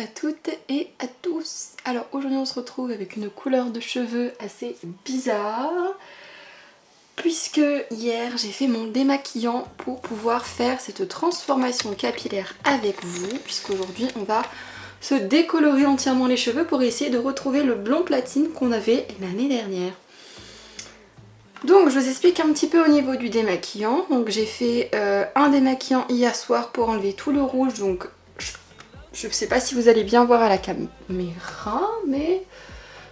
à toutes et à tous. Alors aujourd'hui on se retrouve avec une couleur de cheveux assez bizarre puisque hier j'ai fait mon démaquillant pour pouvoir faire cette transformation capillaire avec vous, puisqu'aujourd'hui on va se décolorer entièrement les cheveux pour essayer de retrouver le blond platine qu'on avait l'année dernière. Donc je vous explique un petit peu au niveau du démaquillant. Donc j'ai fait un démaquillant hier soir pour enlever tout le rouge, donc je ne sais pas si vous allez bien voir à la caméra, mais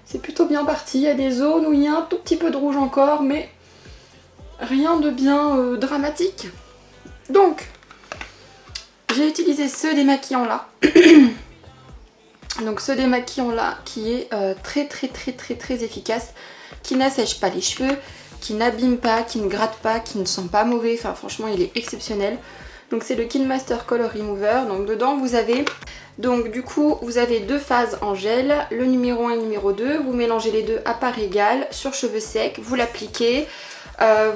c'est plutôt bien parti. Il y a des zones où il y a un tout petit peu de rouge encore, mais rien de bien dramatique. Donc, j'ai utilisé ce démaquillant là. Donc ce démaquillant là qui est très efficace, qui n'assèche pas les cheveux, qui n'abîme pas, qui ne gratte pas, qui ne sent pas mauvais. Enfin franchement il est exceptionnel. Donc c'est le Kinmaster Color Remover. Donc dedans vous avez, donc du coup vous avez deux phases en gel, le numéro 1 et le numéro 2. Vous mélangez les deux à part égale sur cheveux secs, vous l'appliquez,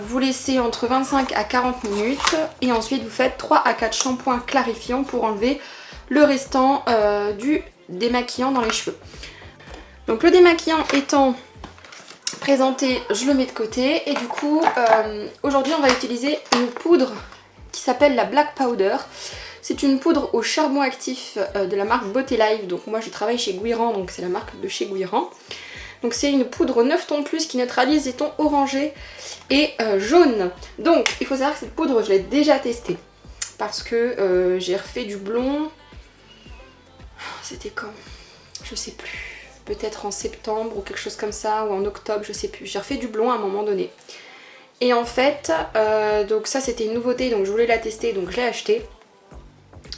vous laissez entre 25 à 40 minutes et ensuite vous faites 3 à 4 shampoings clarifiants pour enlever le restant du démaquillant dans les cheveux. Donc le démaquillant étant présenté, je le mets de côté et du coup aujourd'hui on va utiliser une poudre qui s'appelle la Black Powder. C'est une poudre au charbon actif de la marque Beauté Life. Donc moi je travaille chez Guiran, donc c'est la marque de chez Guiran. Donc c'est une poudre 9 tons plus qui neutralise les tons orangés et jaunes. Donc il faut savoir que cette poudre je l'ai déjà testée parce que j'ai refait du blond. C'était quand? Je sais plus. Peut-être en septembre ou quelque chose comme ça, ou en octobre, je sais plus. J'ai refait du blond à un moment donné. Et en fait, donc ça c'était une nouveauté, donc je voulais la tester, donc je l'ai achetée.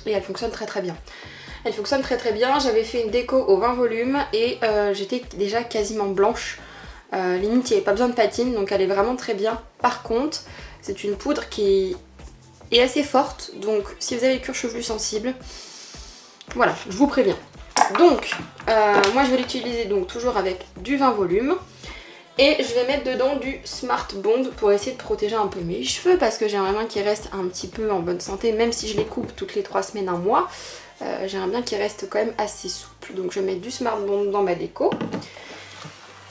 Et elle fonctionne très bien. Elle fonctionne très bien. J'avais fait une déco au 20 volumes et j'étais déjà quasiment blanche. Limite il n'y avait pas besoin de patine, donc elle est vraiment très bien. Par contre, c'est une poudre qui est assez forte, donc si vous avez le cuir chevelu sensible, voilà, je vous préviens. Donc, moi je vais l'utiliser donc toujours avec du 20 volumes. Et je vais mettre dedans du Smart Bond pour essayer de protéger un peu mes cheveux parce que j'aimerais bien qu'ils restent un petit peu en bonne santé, même si je les coupe toutes les 3 semaines, un mois. J'aimerais bien qu'ils restent quand même assez souples. Donc je vais mettre du Smart Bond dans ma déco.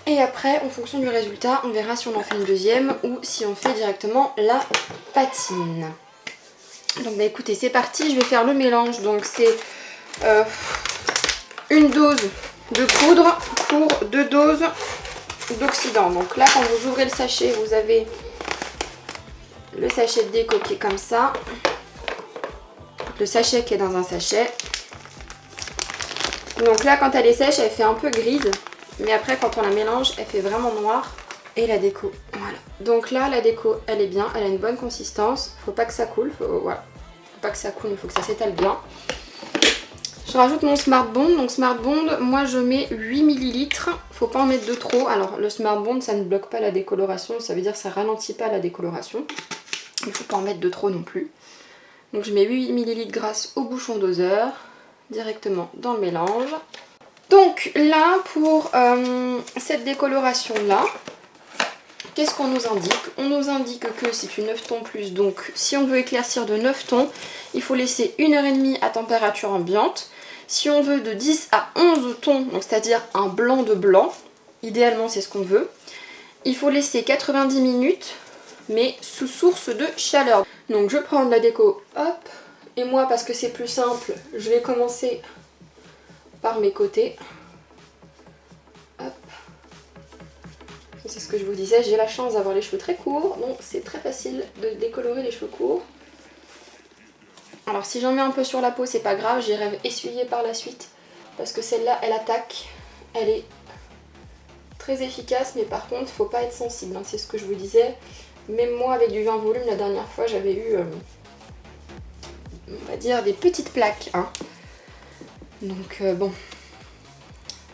Et après, en fonction du résultat, on verra si on en fait une deuxième ou si on fait directement la patine. Donc bah écoutez, c'est parti, je vais faire le mélange. Donc c'est une dose de poudre pour 2 doses d'oxydant. Donc là quand vous ouvrez le sachet, vous avez le sachet de déco qui est comme ça, le sachet qui est dans un sachet. Donc là quand elle est sèche elle fait un peu grise, mais après quand on la mélange elle fait vraiment noire. Et la déco, voilà. Donc là la déco elle est bien, elle a une bonne consistance, faut pas que ça coule, voilà. Faut pas que ça coule, il faut que ça s'étale bien. Je rajoute mon Smart Bond. Donc Smart Bond, moi je mets 8 ml. Faut pas en mettre de trop. Alors le Smart Bond ça ne bloque pas la décoloration, ça veut dire que ça ralentit pas la décoloration. Il faut pas en mettre de trop non plus. Donc je mets 8 ml grâce au bouchon doseur directement dans le mélange. Donc là pour cette décoloration là, qu'est-ce qu'on nous indique? On nous indique que c'est une 9 tons plus. Donc si on veut éclaircir de 9 tons, il faut laisser 1h30 à température ambiante. Si on veut de 10 à 11 tons, donc c'est-à-dire un blanc de blanc, idéalement c'est ce qu'on veut, il faut laisser 90 minutes, mais sous source de chaleur. Donc je prends de la déco, hop, et moi parce que c'est plus simple, je vais commencer par mes côtés. Hop. C'est ce que je vous disais, j'ai la chance d'avoir les cheveux très courts, donc c'est très facile de décolorer les cheveux courts. Alors si j'en mets un peu sur la peau c'est pas grave, j'irai essuyer par la suite parce que celle-là elle attaque, elle est très efficace, mais par contre il faut pas être sensible, hein, c'est ce que je vous disais. Même moi avec du 20 volume la dernière fois j'avais eu on va dire des petites plaques, hein. Donc bon,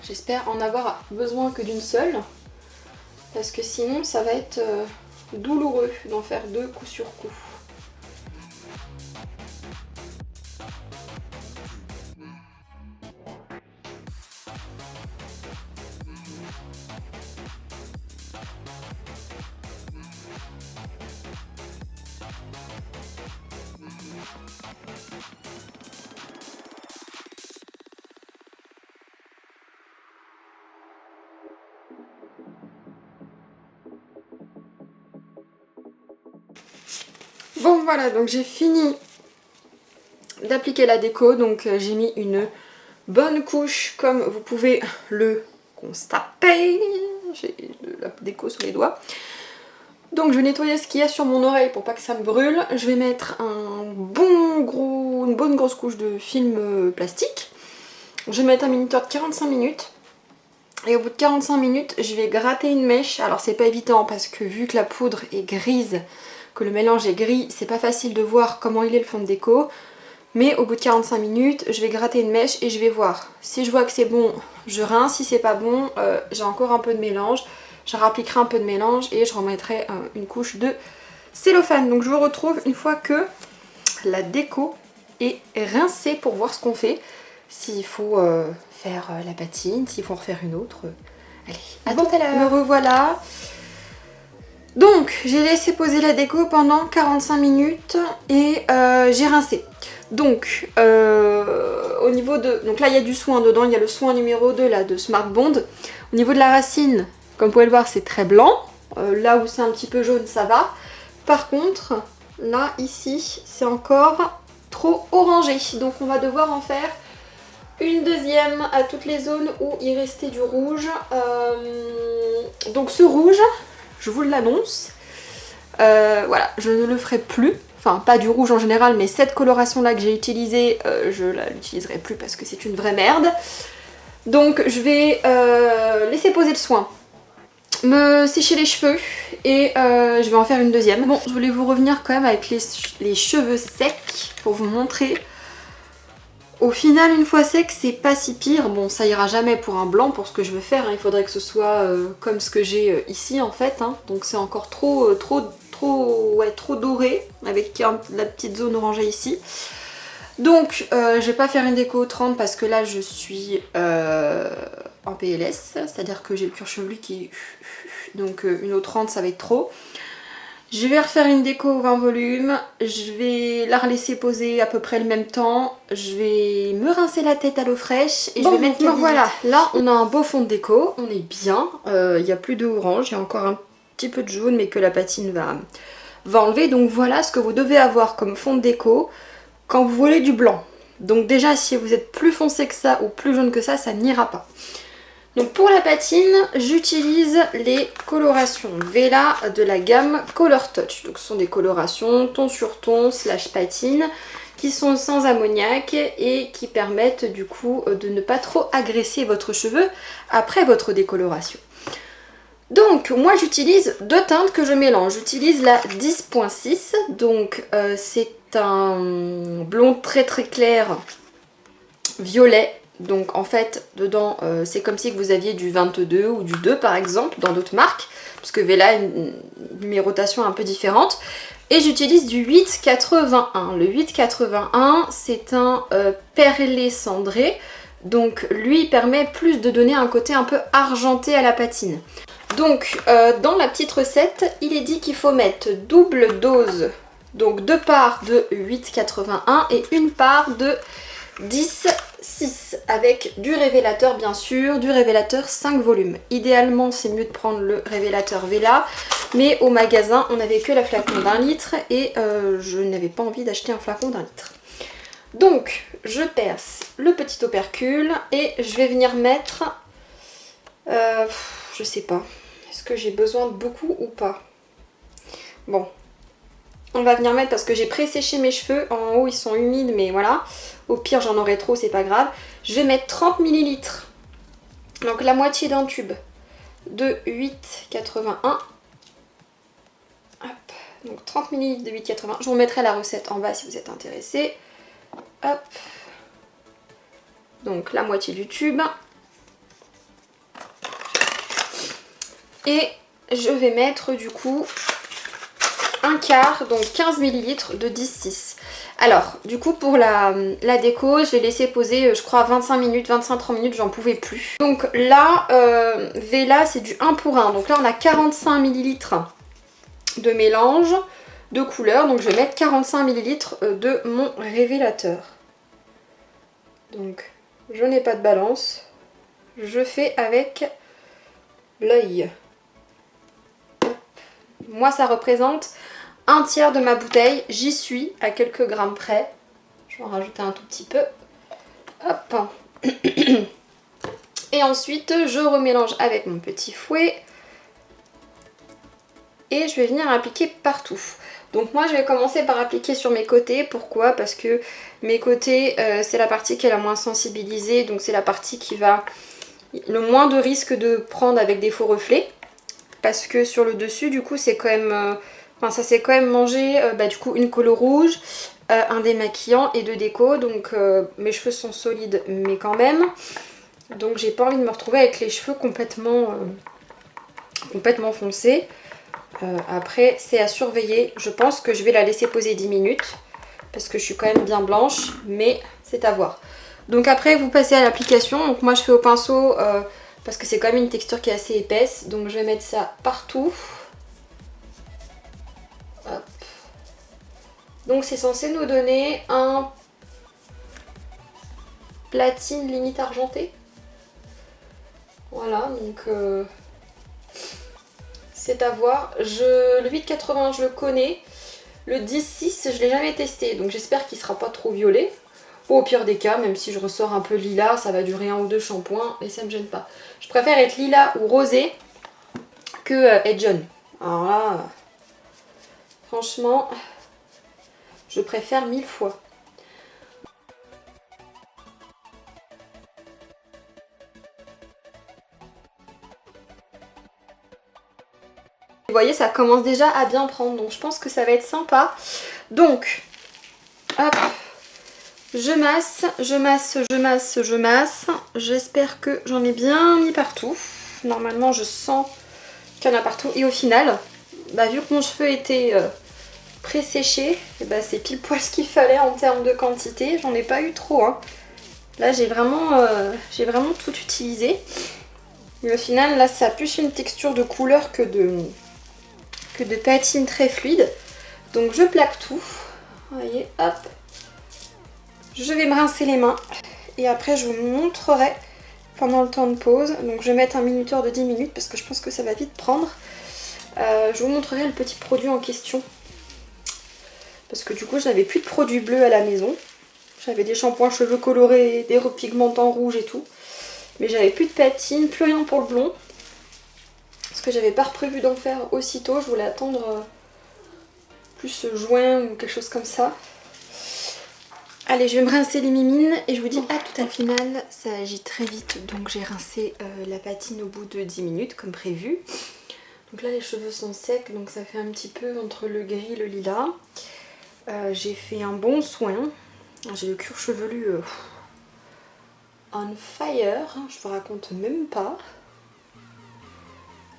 j'espère en avoir besoin que d'une seule parce que sinon ça va être douloureux d'en faire 2 coup sur coup. Bon voilà, donc j'ai fini d'appliquer la déco, donc j'ai mis une bonne couche comme vous pouvez le constater. J'ai de la déco sur les doigts. Donc je vais nettoyer ce qu'il y a sur mon oreille pour pas que ça me brûle. Je vais mettre une bonne grosse couche de film plastique. Je vais mettre un minuteur de 45 minutes. Et au bout de 45 minutes, je vais gratter une mèche. Alors c'est pas évident parce que vu que la poudre est grise, que le mélange est gris, c'est pas facile de voir comment il est le fond de déco. Mais au bout de 45 minutes, je vais gratter une mèche et je vais voir. Si je vois que c'est bon, je rince. Si c'est pas bon, j'ai encore un peu de mélange. Je réappliquerai un peu de mélange et je remettrai une couche de cellophane. Donc je vous retrouve une fois que la déco est rincée pour voir ce qu'on fait. S'il faut faire la patine, s'il faut en refaire une autre. Allez, à tout à l'heure. Me revoilà. Donc j'ai laissé poser la déco pendant 45 minutes et j'ai rincé. Donc au niveau de... Donc là il y a du soin dedans, il y a le soin numéro 2 là de Smart Bond. Au niveau de la racine, comme vous pouvez le voir, c'est très blanc. Là où c'est un petit peu jaune, ça va. Par contre, là, ici, c'est encore trop orangé. Donc on va devoir en faire une deuxième à toutes les zones où il restait du rouge. Donc ce rouge, je vous l'annonce, voilà, je ne le ferai plus. Enfin, pas du rouge en général, mais cette coloration-là que j'ai utilisée, je ne l'utiliserai plus parce que c'est une vraie merde. Donc je vais laisser poser le soin, me sécher les cheveux et je vais en faire une deuxième. Bon, je voulais vous revenir quand même avec les cheveux secs pour vous montrer. Au final, une fois sec, c'est pas si pire. Bon, ça ira jamais pour un blanc pour ce que je veux faire, hein. Il faudrait que ce soit comme ce que j'ai ici en fait, hein. Donc c'est encore trop doré avec la petite zone orangée ici. Donc je vais pas faire une déco 30 parce que là je suis en PLS, c'est-à-dire que j'ai le cuir chevelu qui... Donc une eau 30 ça va être trop. Je vais refaire une déco au 20 volumes, je vais la laisser poser à peu près le même temps, je vais me rincer la tête à l'eau fraîche et je vais mettre les voilà, là on a un beau fond de déco, on est bien, il n'y a plus de orange, il y a encore un petit peu de jaune mais que la patine va enlever. Donc voilà ce que vous devez avoir comme fond de déco quand vous voulez du blanc. Donc déjà si vous êtes plus foncé que ça ou plus jaune que ça n'ira pas. Donc pour la patine, j'utilise les colorations Vela de la gamme Color Touch. Donc ce sont des colorations ton sur ton / patine qui sont sans ammoniac et qui permettent du coup de ne pas trop agresser votre cheveu après votre décoloration. Donc moi j'utilise deux teintes que je mélange. J'utilise la 10.6, donc c'est un blond très clair violet. Donc en fait dedans c'est comme si vous aviez du 22 ou du 2 par exemple dans d'autres marques, parce que Vela a une numérotation un peu différente. Et j'utilise du 881. Le 881 c'est un perlé cendré, donc lui il permet plus de donner un côté un peu argenté à la patine. Donc dans la petite recette il est dit qu'il faut mettre double dose, donc 2 parts de 881 et une part de 10,6 avec du révélateur bien sûr, du révélateur 5 volumes. Idéalement c'est mieux de prendre le révélateur Vela, mais au magasin on n'avait que la flacon d'1 litre et je n'avais pas envie d'acheter un flacon d'1 litre. Donc je perce le petit opercule et je vais venir mettre, je sais pas, est-ce que j'ai besoin de beaucoup ou pas? Bon, on va venir mettre parce que j'ai pré-séché mes cheveux, en haut ils sont humides mais voilà. Au pire j'en aurai trop, c'est pas grave. Je vais mettre 30 ml, donc la moitié d'un tube de 8,81. Hop, donc 30 ml de 8,81. Je vous mettrai la recette en bas si vous êtes intéressés. Hop, donc la moitié du tube. Et je vais mettre du coup un quart, donc 15 ml de 10,6. Alors, du coup, pour la déco, je l'ai laissé poser, je crois, 25 minutes, 25-30 minutes, j'en pouvais plus. Donc là, Vela, c'est du 1 pour 1. Donc là, on a 45 ml de mélange de couleurs. Donc je vais mettre 45 ml de mon révélateur. Donc, je n'ai pas de balance. Je fais avec l'œil. Moi, ça représente un tiers de ma bouteille. J'y suis à quelques grammes près. Je vais en rajouter un tout petit peu. Hop. Et ensuite, je remélange avec mon petit fouet. Et je vais venir appliquer partout. Donc moi je vais commencer par appliquer sur mes côtés. Pourquoi? Parce que mes côtés c'est la partie qui est la moins sensibilisée. Donc c'est la partie qui va le moins de risque de prendre avec des faux reflets. Parce que sur le dessus du coup c'est quand même... Enfin ça s'est quand même mangé du coup une colo rouge, un démaquillant et deux déco. Donc mes cheveux sont solides mais quand même. Donc j'ai pas envie de me retrouver avec les cheveux complètement foncés. Après c'est à surveiller. Je pense que je vais la laisser poser 10 minutes. Parce que je suis quand même bien blanche. Mais c'est à voir. Donc après vous passez à l'application. Donc moi je fais au pinceau parce que c'est quand même une texture qui est assez épaisse. Donc je vais mettre ça partout. Hop. Donc c'est censé nous donner un platine limite argenté. Voilà donc c'est à voir. Le 8,80 je le connais. Le 10,6 je l'ai jamais testé. Donc j'espère qu'il sera pas trop violet. Ou au pire des cas, même si je ressors un peu lilas, ça va durer un ou deux shampoings et ça me gêne pas. Je préfère être lilas ou rosé que être jaune. Alors là, franchement, je préfère 1000 fois. Vous voyez, ça commence déjà à bien prendre, donc je pense que ça va être sympa. Donc, hop, je masse, je masse, je masse, je masse. J'espère que j'en ai bien mis partout. Normalement, je sens qu'il y en a partout. Et au final, vu que mon cheveu était pré-séché, c'est pile poil ce qu'il fallait en termes de quantité. J'en ai pas eu trop. Hein. Là, j'ai vraiment tout utilisé. Et au final, là, ça a plus une texture de couleur que de patine très fluide. Donc je plaque tout. Vous voyez, hop. Je vais me rincer les mains. Et après je vous montrerai pendant le temps de pause. Donc je vais mettre un minuteur de 10 minutes parce que je pense que ça va vite prendre. Je vous montrerai le petit produit en question. Parce que du coup je n'avais plus de produits bleus à la maison. J'avais des shampoings cheveux colorés, des repigmentants rouges et tout. Mais j'avais plus de patine, plus rien pour le blond. Parce que j'avais pas prévu d'en faire aussitôt, je voulais attendre plus juin ou quelque chose comme ça. Allez, je vais me rincer les mimines et je vous dis à tout à l'heure. Au final, ça agit très vite, donc j'ai rincé la patine au bout de 10 minutes comme prévu. Donc là les cheveux sont secs, donc ça fait un petit peu entre le gris et le lilas. J'ai fait un bon soin. J'ai le cuir chevelu on fire, je vous raconte même pas.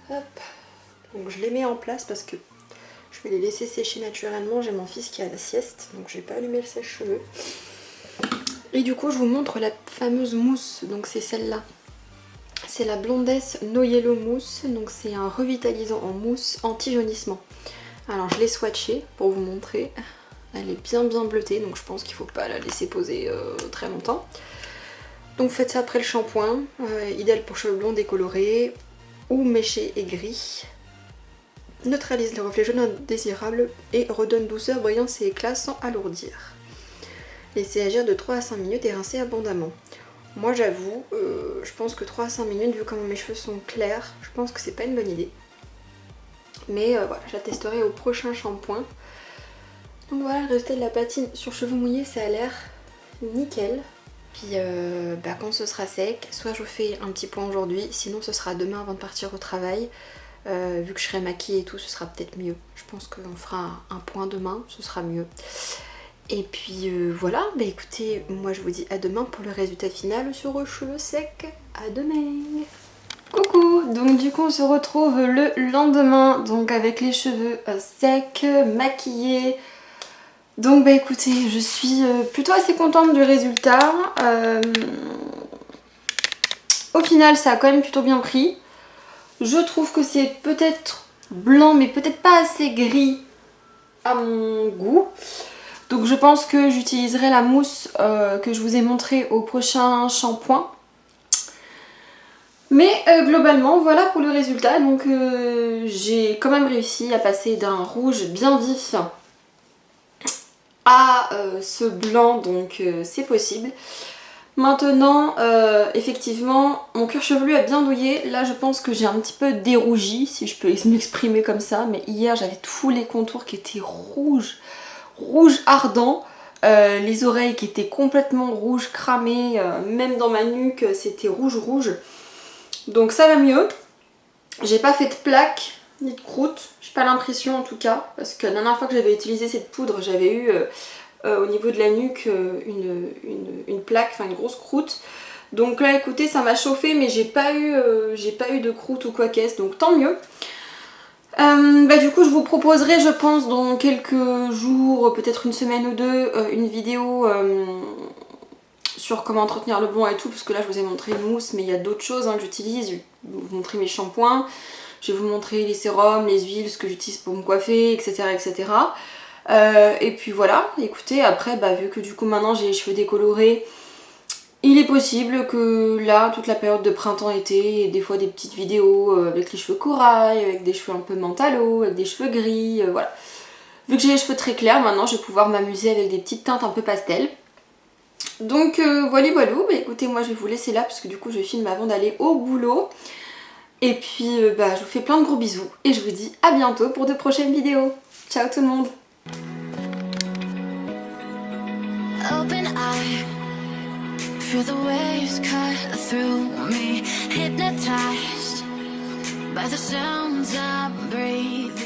Hop. Donc je les mets en place parce que je vais les laisser sécher naturellement. J'ai mon fils qui a la sieste, donc je vais pas allumer le sèche-cheveux. Et du coup je vous montre la fameuse mousse, donc c'est celle-là. C'est la Blondesse No Yellow Mousse, donc c'est un revitalisant en mousse anti-jaunissement. Alors je l'ai swatché pour vous montrer. Elle est bien bleutée, donc je pense qu'il ne faut pas la laisser poser très longtemps. Donc faites ça après le shampoing, idéal pour cheveux blonds décolorés ou méchés et gris. Neutralise les reflets jaunes indésirables et redonne douceur, brillance et éclat sans alourdir. Laissez agir de 3 à 5 minutes et rincez abondamment. Moi j'avoue, je pense que 3 à 5 minutes, vu comment mes cheveux sont clairs, je pense que c'est pas une bonne idée. Mais voilà, je la testerai au prochain shampoing. Donc voilà, le résultat de la patine sur cheveux mouillés, ça a l'air nickel. Puis quand ce sera sec, soit je vous fais un petit point aujourd'hui, sinon ce sera demain avant de partir au travail. Vu que je serai maquillée et tout, ce sera peut-être mieux. Je pense qu'on fera un point demain, ce sera mieux. Et puis voilà, écoutez, moi je vous dis à demain pour le résultat final sur les cheveux secs. À demain. Coucou, donc du coup on se retrouve le lendemain, donc avec les cheveux secs, maquillés. Donc écoutez, je suis plutôt assez contente du résultat. Au final ça a quand même plutôt bien pris. Je trouve que c'est peut-être blanc mais peut-être pas assez gris à mon goût. Donc je pense que j'utiliserai la mousse que je vous ai montrée au prochain shampoing. Mais globalement voilà pour le résultat. Donc j'ai quand même réussi à passer d'un rouge bien vif à ce blanc, donc c'est possible. Maintenant, effectivement, mon cuir chevelu a bien douillé. Là, je pense que j'ai un petit peu dérougi, si je peux m'exprimer comme ça. Mais hier, j'avais tous les contours qui étaient rouges, rouge ardent. Les oreilles qui étaient complètement rouges, cramées. Même dans ma nuque, c'était rouge, rouge. Donc ça va mieux. J'ai pas fait de plaques ni de croûtes. J'ai pas l'impression en tout cas. Parce que la dernière fois que j'avais utilisé cette poudre, j'avais eu... au niveau de la nuque une plaque, enfin une grosse croûte. Donc là écoutez ça m'a chauffé mais j'ai pas eu de croûte ou quoi qu'est-ce, donc tant mieux. Du coup je vous proposerai je pense dans quelques jours, peut-être une semaine ou deux, une vidéo sur comment entretenir le blond et tout, parce que là je vous ai montré une mousse mais il y a d'autres choses que j'utilise. Je vais vous montrer mes shampoings, je vais vous montrer les sérums, les huiles, ce que j'utilise pour me coiffer, etc. etc. Et puis voilà, écoutez, après vu que du coup maintenant j'ai les cheveux décolorés, il est possible que là, toute la période de printemps-été, des fois des petites vidéos avec les cheveux corail, avec des cheveux un peu mentalo, avec des cheveux gris, voilà. Vu que j'ai les cheveux très clairs, maintenant je vais pouvoir m'amuser avec des petites teintes un peu pastel. Donc voilà, écoutez, moi je vais vous laisser là parce que du coup je filme avant d'aller au boulot. Et puis je vous fais plein de gros bisous et je vous dis à bientôt pour de prochaines vidéos. Ciao tout le monde! Open eye, feel the waves cut through me, hypnotized by the sounds I'm breathing.